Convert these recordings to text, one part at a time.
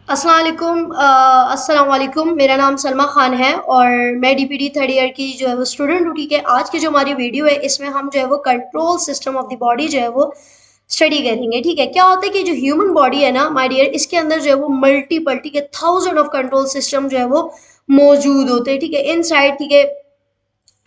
अस्सलाम वालेकुम। मेरा नाम सलमा खान है और मैं डीपीडी थर्ड ईयर की जो है वो स्टूडेंट हूँ। ठीक है, आज की जो हमारी वीडियो है इसमें हम जो है वो control system of the body जो है वो स्टडी करेंगे। ठीक है, क्या होता है कि जो ह्यूमन बॉडी है ना माय डियर, इसके अंदर जो है वो मल्टीपल, ठीक है, थाउजेंड ऑफ कंट्रोल सिस्टम जो है वो मौजूद होते हैं। ठीक है, इनसाइड, ठीक है,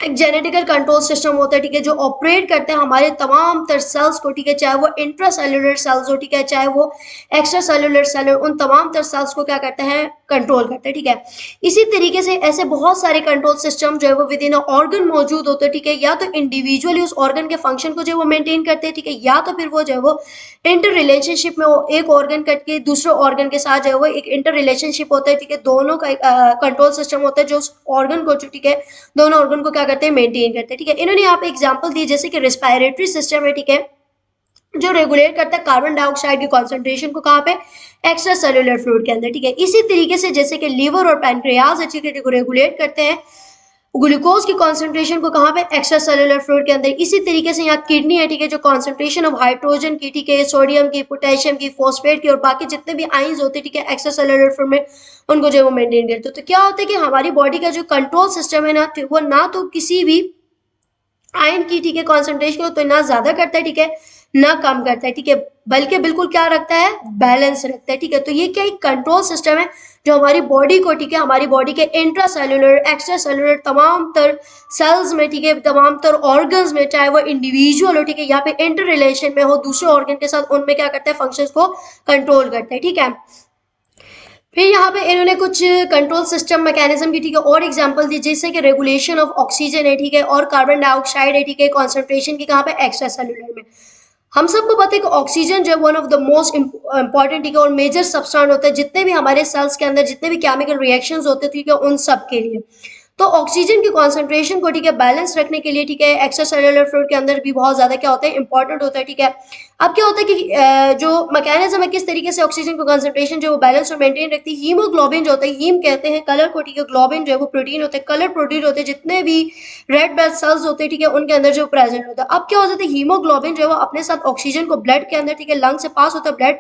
एक जेनेटिकल कंट्रोल सिस्टम होता है। ठीक है, जो ऑपरेट करते हैं हमारे तमाम तर सेल्स को। ठीक है, चाहे वो इंट्रा सेलुलर सेल्स हो, ठीक है, चाहे वो एक्स्ट्रा सेलुलर सेल हो, उन तमाम तर सेल्स को क्या करते हैं, कंट्रोल करते हैं। ठीक है, इसी तरीके से ऐसे बहुत सारे कंट्रोल सिस्टम जो है वो विद इन ऑर्गन मौजूद होते हैं। ठीक है, या तो इंडिविजुअली उस ऑर्गन के फंक्शन को जो है वो मेंटेन करते हैं। ठीक है, या तो फिर वो जो है वो इंटर रिलेशनशिप में हो, एक ऑर्गन कट के दूसरे ऑर्गन के साथ जो है वो एक इंटर रिलेशनशिप होता है। ठीक है, दोनों का कंट्रोल सिस्टम होता है जो उस ऑर्गन को, ठीक है, दोनों ऑर्गन को क्या करते हैं, मेंटेन करते हैं। ठीक है, इन्होंने यहाँ पे एग्जांपल दी जैसे कि रेस्पिरेटरी सिस्टम है। ठीक है, जो रेगुलेट करता है कार्बन डाइऑक्साइड की कॉन्सेंट्रेशन को, कहाँ पे, एक्स्ट्रा सेलुलर फ्लूइड के अंदर। ठीक है, इसी तरीके से जैसे कि लीवर और पैनक्रियाज है, ठीक है, जो रेगुलेट करते हैं ग्लूकोज की कॉन्सेंट्रेशन को, कहाँ पे, एक्स्ट्रा सेलुलर फ्लूइड के अंदर। इसी तरीके से यहाँ किडनी है, ठीक है, जो कॉन्सेंट्रेशन ऑफ हाइड्रोजन की, ठीक है, सोडियम की, पोटेशियम की, फॉस्फेट की और बाकी जितने भी आइंस होते हैं, ठीक है, एक्स्ट्रा सेलुलर फ्लूइड में, उनको जो है वो मेंटेन करते हैं। तो क्या होता है कि हमारी बॉडी का जो कंट्रोल सिस्टम है ना, वो ना तो किसी भी आयन की, ठीक है, कॉन्सेंट्रेशन को तो ना ज्यादा करता है, ठीक है, ना कम करता है। ठीक है, बल्कि बिल्कुल क्या रखता है, बैलेंस रखता है। ठीक है, तो ये क्या एक कंट्रोल सिस्टम है जो हमारी बॉडी को, ठीक है, हमारी बॉडी के इंट्रा सेलुलर, एक्स्ट्रा सेलुलर, तमाम तर सेल्स में, ठीक है, तमाम तर ऑर्गन्स में, चाहे वो इंडिविजुअल हो, ठीक है, यहाँ पे इंटर रिलेशन में हो दूसरे ऑर्गन के साथ, उनमें क्या करता है, फंक्शंस को कंट्रोल करता है। ठीक है, फिर यहाँ पे इन्होंने कुछ कंट्रोल सिस्टम मैकेनिज्म की, ठीक है, और एग्जांपल दी जैसे कि रेगुलेशन ऑफ ऑक्सीजन है, ठीक है, और कार्बन डाइऑक्साइड है, ठीक है, कॉन्सेंट्रेशन की, कहाँ पे, एक्स्ट्रा सेलुलर में। हम सबको पता है कि ऑक्सीजन जो है one of the most important, ठीक है, और मेजर सब्सटेंस होता है जितने भी हमारे सेल्स के अंदर जितने भी केमिकल रिएक्शंस होते हैं, ठीक है, उन सब के लिए। तो ऑक्सीजन की कॉन्सेंट्रेशन को, ठीक है, बैलेंस रखने के लिए, ठीक है, एक्स्ट्रा सेलुलर फ्लूइड के अंदर भी बहुत ज्यादा क्या होता है, इंपॉर्टेंट होता है। ठीक है, अब क्या होता है कि जो मैकेनिज्म है किस तरीके से ऑक्सीजन को कॉन्सेंट्रेशन जो बैलेंस और मेंटेन रखती है, हीमोग्लोबिन जो होता है, हीम कहते हैं कलर को, ठीक है, ग्लोबिन जो है वो प्रोटीन होता है, कलर प्रोटीन होते हैं, जितने भी रेड ब्लड सेल्स होते हैं, ठीक है, उनके अंदर जो प्रेजेंट होता है। अब क्या हो जाता है, हीमोग्लोबिन जो है वो अपने साथ ऑक्सीजन को ब्लड के अंदर, ठीक है, लंग से पास होता है ब्लड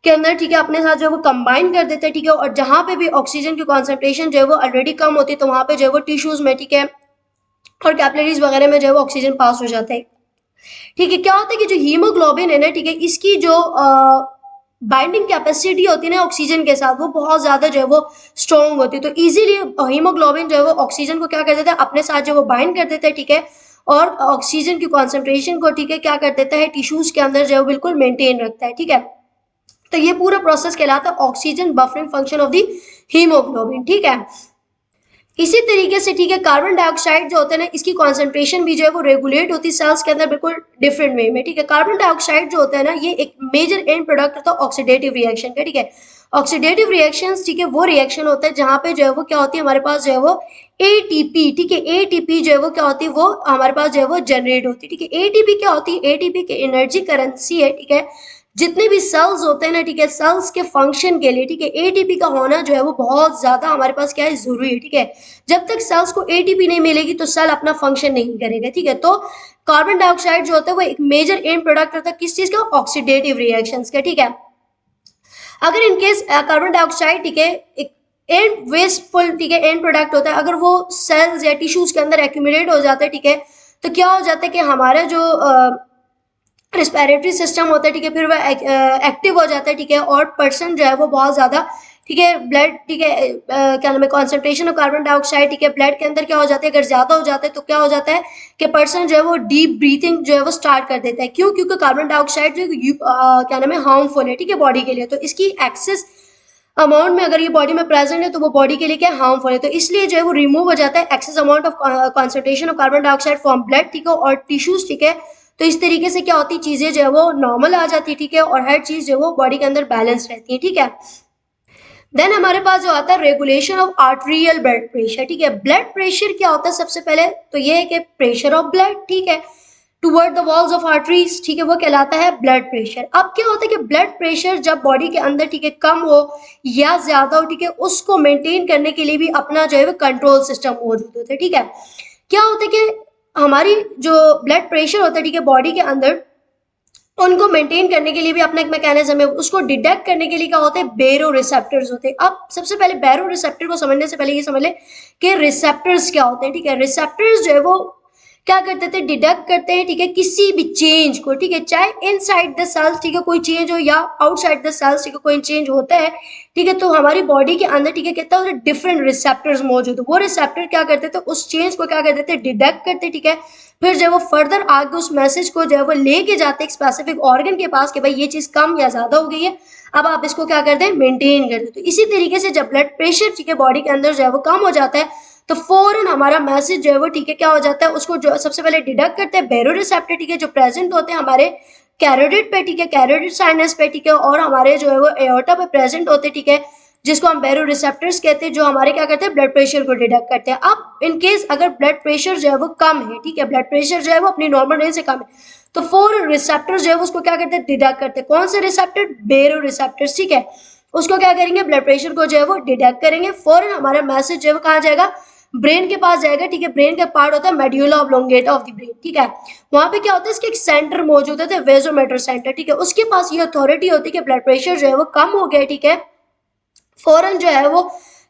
के अंदर, ठीक है, अपने साथ जो है वो कंबाइन कर देते हैं। ठीक है, और जहां पे भी ऑक्सीजन की कॉन्सेंट्रेशन जो है वो ऑलरेडी कम होती है, तो वहां पे जो है वो टिश्यूज में, ठीक है, और कैपिलरीज वगैरह में जो है वो ऑक्सीजन पास हो जाता है। ठीक है, क्या होता है कि जो हीमोग्लोबिन है ना, ठीक है, इसकी जो बाइंडिंग कैपेसिटी होती है ना ऑक्सीजन के साथ, वो बहुत ज्यादा जो है वो स्ट्रॉन्ग होती है। तो इजीली हीमोग्लोबिन जो है वो ऑक्सीजन को क्या कर देता है, अपने साथ जो वो बाइंड कर देता है। ठीक है, और ऑक्सीजन की कॉन्सेंट्रेशन को, ठीक है, क्या कर देता है, टिश्यूज के अंदर जो है बिल्कुल मेंटेन रखता है। ठीक है, तो ये पूरा प्रोसेस कहलाता है oxygen buffering function of the haemoglobin. ठीक है, इसी तरीके से, ठीक है, कार्बन डाइऑक्साइड जो होता है ना, इसकी कॉन्सेंट्रेशन भी जो है वो रेगुलेट होती है सेल्स के अंदर बिल्कुल डिफरेंट वे में। ठीक है, कार्बन डाइऑक्साइड जो होता है ना, ये एक मेजर एंड प्रोडक्ट होता है ऑक्सीडेटिव रिएक्शन का। ठीक है, ऑक्सीडेटिव रिएक्शंस, ठीक है, वो रिएक्शन होता है जहां पे जो है वो क्या होती है, हमारे पास जो है वो एटीपी, ठीक है, एटीपी जो है वो क्या होती है, वो हमारे पास जो है वो जनरेट होती है। ठीक है, एटीपी क्या होती है, एटीपी की एनर्जी करेंसी है। ठीक है, जितने भी सेल्स होते हैं ना, ठीक है, सेल्स के फंक्शन के लिए, ठीक है, एटीपी का होना जो है वो बहुत ज्यादा हमारे पास क्या है, जरूरी है। ठीक है, जब तक सेल्स को एटीपी नहीं मिलेगी तो सेल अपना फंक्शन नहीं करेगा। ठीक है, तो कार्बन डाइऑक्साइड जो होता है वो एक मेजर एंड प्रोडक्ट होता है किस चीज का, ऑक्सीडेटिव रिएक्शंस का। ठीक है, अगर इनकेस कार्बन डाइऑक्साइड, ठीक है, एक एंड वेस्टफुल, ठीक है, एंड प्रोडक्ट होता है, अगर वो सेल्स या टिश्यूज के अंदर एक्यूमुलेट हो जाता है, ठीक है, तो क्या हो जाता है कि हमारा जो रिस्पिरेटरी सिस्टम होता है, ठीक है, फिर वह एक्टिव हो जाता है। ठीक है, और पर्सन जो है वो बहुत ज्यादा, ठीक है, ब्लड, ठीक है, क्या नाम है, कॉन्सेंट्रेशन ऑफ कार्बन डाइऑक्साइड, ठीक है, ब्लड के अंदर क्या हो जाता है, अगर ज्यादा हो जाता है तो क्या हो जाता है कि पर्सन जो है वो डीप ब्रीथिंग जो है वो स्टार्ट कर देता है। क्यों, क्योंकि कार्बन डाइऑक्साइड जो क्या नाम है, हार्मफुल है, ठीक है, बॉडी के लिए। तो इसकी एक्सेस अमाउंट में अगर ये बॉडी में प्रेजेंट है तो वो बॉडी के लिए क्या हार्मफुल है, तो इसलिए जो है वो रिमूव हो जाता है excess amount of concentration of carbon dioxide from blood, ठीक है, और टिश्यूज। ठीक है, तो इस तरीके से क्या होती है, चीजें जो है वो नॉर्मल आ जाती है। ठीक है, और हर चीज जो है वो बॉडी के अंदर बैलेंस रहती है। ठीक है, देन हमारे पास जो आता है regulation of arterial blood pressure. ठीक है, ब्लड प्रेशर क्या होता है, सबसे पहले तो ये है कि प्रेशर ऑफ ब्लड, ठीक है, toward the walls of arteries, ठीक है, वो कहलाता है ब्लड प्रेशर। अब क्या होता है कि ब्लड प्रेशर जब बॉडी के अंदर, ठीक है, कम हो या ज्यादा हो, ठीक है, उसको मेंटेन करने के लिए भी अपना जो है वो कंट्रोल सिस्टम मौजूद होता है। ठीक है, क्या होता है कि हमारी जो ब्लड प्रेशर होता है, ठीक है, बॉडी के अंदर उनको मेंटेन करने के लिए भी अपना एक मैकेनिज्म है। उसको डिटेक्ट करने के लिए क्या होते हैं, बेरो रिसेप्टर्स होते हैं। अब सबसे पहले बैरो रिसेप्टर को समझने से पहले ये समझ ले कि रिसेप्टर्स क्या होते हैं, ठीक है। रिसेप्टर्स जो है वो क्या करते थे, डिटेक्ट करते हैं, ठीक है, किसी भी चेंज को, ठीक है, चाहे इनसाइड द सेल्स, ठीक है, कोई चेंज हो या आउटसाइड द सेल्स, ठीक है, कोई चेंज होता है, ठीक है, तो हमारी बॉडी के अंदर, ठीक है, कितना होता है, डिफरेंट रिसेप्टर्स मौजूद है। वो रिसेप्टर क्या करते थे, उस चेंज को क्या करते थे, डिटेक्ट करते, ठीक है, फिर जो है वो फर्दर आगे उस मैसेज को जो है वो लेके जाते एक स्पेसिफिक ऑर्गन के पास कि भाई ये चीज कम या ज्यादा हो गई है, अब आप इसको क्या करते हैं, मेंटेन करते हैं। तो इसी तरीके से जब ब्लड प्रेशर, ठीक है, बॉडी के अंदर जो है वो कम हो जाता है, तो फौरन हमारा मैसेज जो है वो, ठीक है, क्या हो जाता है, उसको जो सबसे पहले डिडक्ट करते हैं बैरो रिसेप्टर, ठीक है, जो प्रेजेंट होते हैं हमारे कैरोटिड पे, ठीक है, कैरोटिड साइनस पे, ठीक है, और हमारे जो है वो एओर्टा पे प्रेजेंट होते हैं, ठीक है, जिसको हम बैरो रिसेप्टर्स कहते हैं, जो हमारे क्या करते हैं, ब्लड प्रेशर को डिटेक्ट करते हैं। अब इन केस अगर ब्लड प्रेशर जो है वो कम है, ठीक है, ब्लड प्रेशर जो है वो अपनी नॉर्मल रेंज से कम है, तो फोर रिसेप्टर्स जो है उसको क्या करते हैं, डिटेक्ट करते हैं। कौन से रिसेप्टर, बैरो रिसेप्टर्स, ठीक है, उसको क्या करेंगे, ब्लड प्रेशर को जो है वो डिटेक्ट करेंगे, फौरन हमारा मैसेज जो है वो कहाँ जाएगा, ब्रेन के पास जाएगा, ठीक है। ब्रेन का पार्ट होता है medulla oblongata of the brain, ठीक है, वहां पे क्या होता है, इसके एक सेंटर मौजूद है, वेजोमीटर सेंटर, ठीक है, उसके पास ये अथॉरिटी होती है कि ब्लड प्रेशर जो है वो कम हो गया, ठीक है, फौरन जो है वो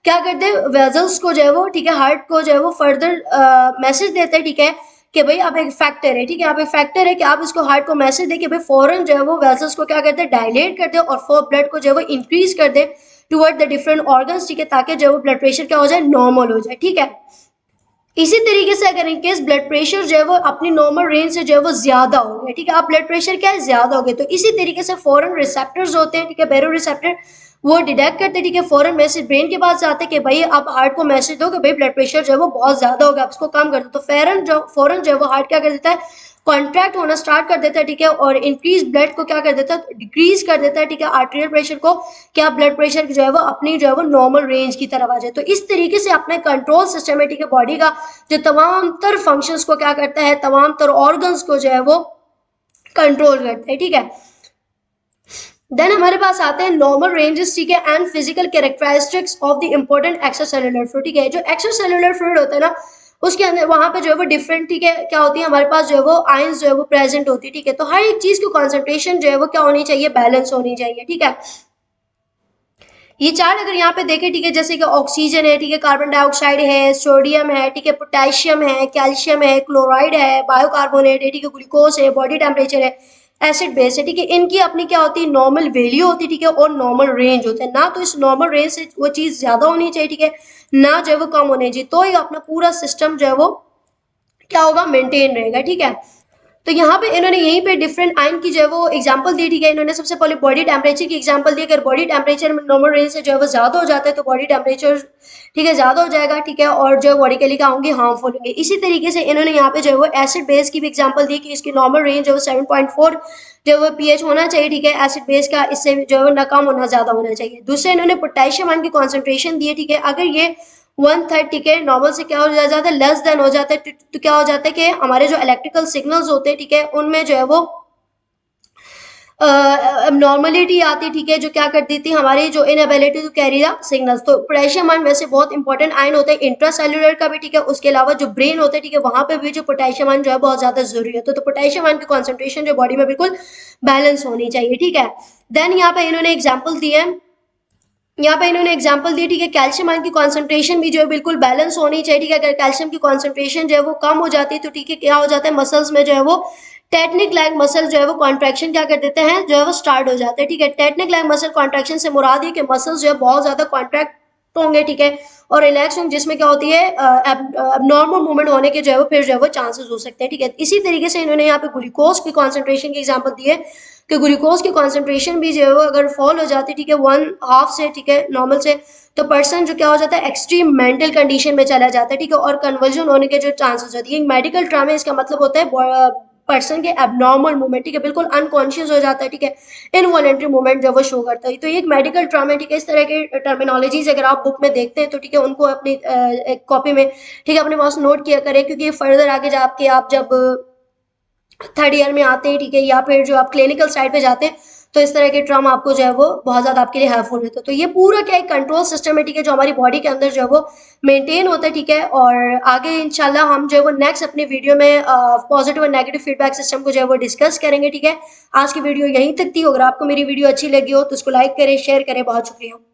क्या करते हैं, वेजल्स को जो है वो, ठीक है, हार्ट को जो है वो फर्दर मैसेज देते हैं, ठीक है, कि भाई अब एक फैक्टर है, ठीक है, अब एक फैक्टर है कि आप इसको हार्ट को मैसेज दे कि भाई फौरन जो है वो वेजल्स को क्या करते हैं, डायलेट करते हैं और फॉर ब्लड को जो है वो इंक्रीज कर दे टुवर्ड द डिफरेंट ऑर्गन्स, ठीक है, ताकि जो है वो ब्लड प्रेशर क्या हो जाए, नॉर्मल हो जाए, ठीक है। इसी तरीके से अगर इनकेस ब्लड प्रेशर जो है वो अपनी नॉर्मल रेंज से जो है वो ज्यादा हो गया, ठीक है, अब ब्लड प्रेशर क्या है, ज्यादा हो गया, तो इसी तरीके से फॉरन रिसेप्टर्स होते हैं, ठीक है, बैरो रिसेप्टर, वो डिटेक्ट करते हैं, ठीक है, फॉरन मैसेज ब्रेन के पास जाते हैं कि भाई आप हार्ट को मैसेज दो कि भाई ब्लड प्रेशर जो है वो बहुत ज्यादा हो गया, आप इसको कम कर दो, तो फौरन जो है वो हार्ट क्या कर देता है, कॉन्ट्रैक्ट होना स्टार्ट कर देता है, ठीक है, और इंक्रीज ब्लड को क्या कर देता है, डिक्रीज कर देता है, ठीक है, आर्टेरियल प्रेशर को, क्या ब्लड प्रेशर जो है वो अपनी जो है वो नॉर्मल रेंज की तरफ आ जाए। तो इस तरीके से अपने कंट्रोल सिस्टम है, ठीक है, बॉडी का जो तमाम तर फंक्शंस को क्या करता है, तमाम तर ऑर्गन्स को जो है वो कंट्रोल करता है, ठीक है। देन हमारे पास आते हैं नॉर्मल रेंजेस, ठीक है, and physical characteristics of the important extracellular fluid, ठीक है, जो एक्स्ट्रासेलुलर फ्लूइड होता है ना, उसके अंदर वहां पे जो है वो डिफरेंट, ठीक है, क्या होती है, हमारे पास जो है वो आयंस जो है वो प्रेजेंट होती है, ठीक है, तो हर एक चीज की कॉन्सेंट्रेशन जो है वो क्या होनी चाहिए, बैलेंस होनी चाहिए, ठीक है। ये चार्ट अगर यहाँ पे देखें, ठीक है, जैसे कि ऑक्सीजन है, ठीक है, कार्बन डाइऑक्साइड है, सोडियम है, ठीक है, पोटेशियम है, कैल्शियम है, क्लोराइड है, बायोकार्बोनेट है, ठीक है, ग्लूकोज है, बॉडी टेम्परेचर है, एसिड बेस है, ठीक है, इनकी अपनी क्या होती है, नॉर्मल वैल्यू होती है, ठीक है, और नॉर्मल रेंज होते हैं ना, तो इस नॉर्मल रेंज से वो चीज ज्यादा होनी चाहिए, ठीक है, ना जो है वो कम होनी चाहिए, तो ये अपना पूरा सिस्टम जो है वो क्या होगा, मेंटेन रहेगा, ठीक है। तो यहाँ पे इन्होंने यहीं पे डिफरेंट आयन की जो है वो एग्जांपल दी, ठीक है, इन्होंने सबसे पहले बॉडी टेम्परेचर की एग्जांपल दी, अगर बॉडी टेम्परेचर नॉर्मल रेंज से जो है वो ज्यादा हो जाता है तो बॉडी टेम्परेचर, ठीक है, ज्यादा हो जाएगा, ठीक है, और जो बॉडी के लिए क्या होंगे, हार्मफुल होंगे। इसी तरीके से इन्होंने यहाँ पे जो है वो एसिड बेस की भी एग्जाम्पल दी कि इसकी नॉर्मल रेंज जो है 7.4 जो वो पीएच होना चाहिए, ठीक है, एसिड बेस का, इससे जो है वो न कम होना, ज्यादा होना चाहिए। दूसरे इन्होंने पोटेशियम आयन की कॉन्सेंट्रेशन दी है, ठीक है, अगर ये 1/3, ठीक है, नॉर्मल से क्या हो जाता है, लेस देन हो जाता है, तो क्या हो जाता है कि हमारे जो इलेक्ट्रिकल सिग्नल्स होते हैं, ठीक है, उनमें जो है वो नॉर्मलिटी आती, ठीक है, जो क्या कर देती है हमारी जो inability to carry the signals. तो पोटेशियम आयन वैसे बहुत इंपॉर्टेंट आयन होता है इंट्रासेल्युलर का भी, ठीक है, उसके अलावा जो ब्रेन होता है, ठीक है, वहां पे भी जो पोटेशियम आयन जो है बहुत ज्यादा जरूरी है, तो पोटेशियम आयन की कॉन्सेंट्रेशन जो बॉडी में बिल्कुल बैलेंस होनी चाहिए, ठीक है। देन यहाँ पे इन्होंने एग्जाम्पल दिए हैं, यहाँ पे इन्होंने एग्जांपल दी, ठीक है, कैल्शियम आयन की कॉन्सेंट्रेशन भी जो है बिल्कुल बैलेंस होनी चाहिए, ठीक है, अगर कैल्शियम की कॉन्सेंट्रेशन जो है वो कम हो जाती है तो ठीक है, क्या हो जाता है, मसल्स में जो है वो टेटनिक लैग मसल जो है वो कॉन्ट्रैक्शन क्या कर देते हैं, जो है वो स्टार्ट हो जाते हैं, ठीक है। टेटनिक लैग मसल कॉन्ट्रैक्शन से मुराद है कि मसल्स जो है बहुत ज्यादा कॉन्ट्रैक्ट होंगे, ठीक है, और रिलैक्स होंगे, जिसमें क्या होती है, नॉर्मल मूवमेंट होने के जो है वो फिर जो है वो चांसेस हो सकते हैं, ठीक है। इसी तरीके से इन्होंने यहाँ पे ग्लूकोज की कॉन्सेंट्रेशन की एग्जाम्पल दी है कि ग्लूकोज की कॉन्सेंट्रेशन भी जो है वो अगर फॉल हो जाती है, ठीक है, 1/2 से, ठीक है, नॉर्मल से, तो पर्सन जो क्या हो जाता है, एक्सट्रीम मेंटल कंडीशन में चला जाता है, ठीक है, और कन्वर्जन होने के जो चांसेस होती है। मेडिकल ट्रामा इसका मतलब होता है पर्सन के एबनॉर्मल मूवमेंट, ठीक है, बिल्कुल अनकॉन्शियस हो जाता है, ठीक है, इनवॉलेंट्री मूवमेंट जो वो शो करता है, तो ये एक मेडिकल ट्रामा, ठीक है। इस तरह के टर्मिनोलॉजीज अगर आप बुक में देखते हैं तो ठीक है, उनको अपनी एक कॉपी में, ठीक है, अपने पास नोट किया करें, क्योंकि फर्दर आगे जाके आप जब 3rd ईयर में आते हैं, ठीक है, या फिर जो आप क्लिनिकल साइड पे जाते हैं तो इस तरह के टर्म आपको जो है वो बहुत ज़्यादा आपके लिए हेल्पफुल रहता है। तो ये पूरा क्या एक कंट्रोल सिस्टम है, ठीक है, जो हमारी बॉडी के अंदर जो है वो मेंटेन होता है, ठीक है। और आगे इंशाल्लाह हम जो है वो नेक्स्ट अपनी वीडियो में पॉजिटिव और नेगेटिव फीडबैक सिस्टम को जो है वो डिस्कस करेंगे, ठीक है। आज की वीडियो यहीं तक थी। अगर आपको मेरी वीडियो अच्छी लगी हो तो उसको लाइक करें, शेयर करें। बहुत शुक्रिया।